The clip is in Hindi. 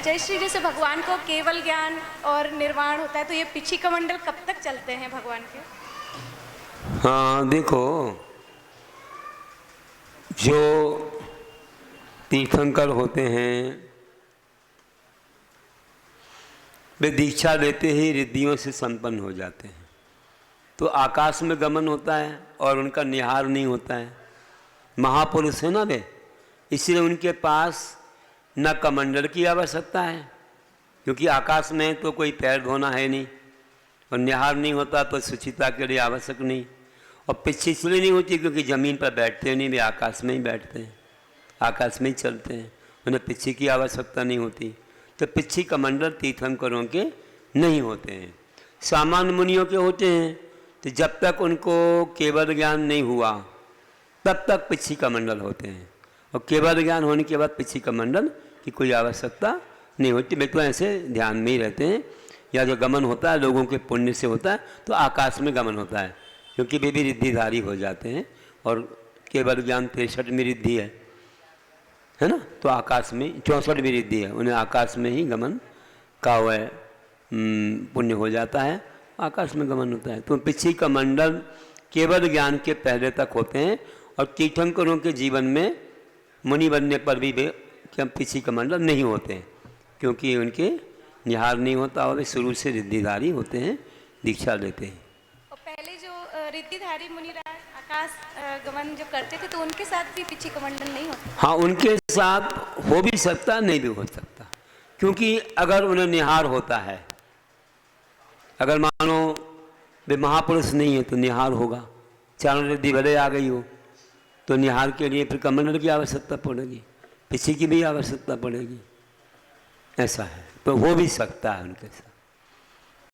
अच्छा, श्री जैसे भगवान को केवल ज्ञान और निर्वाण होता है, तो ये पिछी कमंडल कब तक चलते हैं भगवान के? हाँ देखो, जो तीर्थंकर होते हैं वे दीक्षा लेते ही रिद्धियों से संपन्न हो जाते हैं। तो आकाश में गमन होता है और उनका निहार नहीं होता है। महापुरुष है ना वे, इसलिए उनके पास न कमंडल की आवश्यकता है, क्योंकि आकाश में तो कोई पैर धोना है नहीं, और निहार नहीं होता तो सुचिता के लिए आवश्यक नहीं। और पिछी इसलिए नहीं होती क्योंकि ज़मीन पर बैठते नहीं, वे आकाश में ही बैठते हैं, आकाश में ही चलते हैं, उन्हें पिछी की आवश्यकता नहीं होती। तो पिछी कमंडल तीर्थंकरों के नहीं होते हैं, सामान्य मुनियों के होते हैं। तो जब तक उनको केवल ज्ञान नहीं हुआ तब तक पिछी कमंडल होते हैं, और केवल ज्ञान होने के बाद पिछी कमंडल की कोई आवश्यकता नहीं होती। वे तो ऐसे ध्यान में ही रहते हैं, या जो गमन होता है लोगों के पुण्य से होता है, तो आकाश में गमन होता है, क्योंकि वे भी रिद्धिधारी हो जाते हैं। और केवल ज्ञान 63वीं रिद्धि है ना, तो आकाश में 64वीं रिद्धि है, उन्हें आकाश में ही गमन का वह पुण्य हो जाता है, आकाश में गमन होता है। तो पिछी कमंडल केवल ज्ञान के पहले तक होते हैं, और तीर्थंकरों के जीवन में मुनि बनने पर भी वे पिछी कमंडल नहीं होते हैं, क्योंकि उनके निहार नहीं होता और वे शुरू से रिद्धिधारी होते हैं, दीक्षा लेते हैं। और पहले जो रिद्धिधारी मुनिराज आकाश गमन जो करते थे, तो उनके साथ भी पिछी कमंडल नहीं होता? हाँ, उनके साथ हो भी सकता, नहीं भी हो सकता, क्योंकि अगर उन्हें निहार होता है, अगर मानो वे महापुरुष नहीं है तो निहार होगा, चारों रिद्धि भले आ गई हो तो निहार के लिए फिर कमंडल की आवश्यकता पड़ेगी, पिछी की भी आवश्यकता पड़ेगी, ऐसा है। तो हो भी सकता है उनके साथ।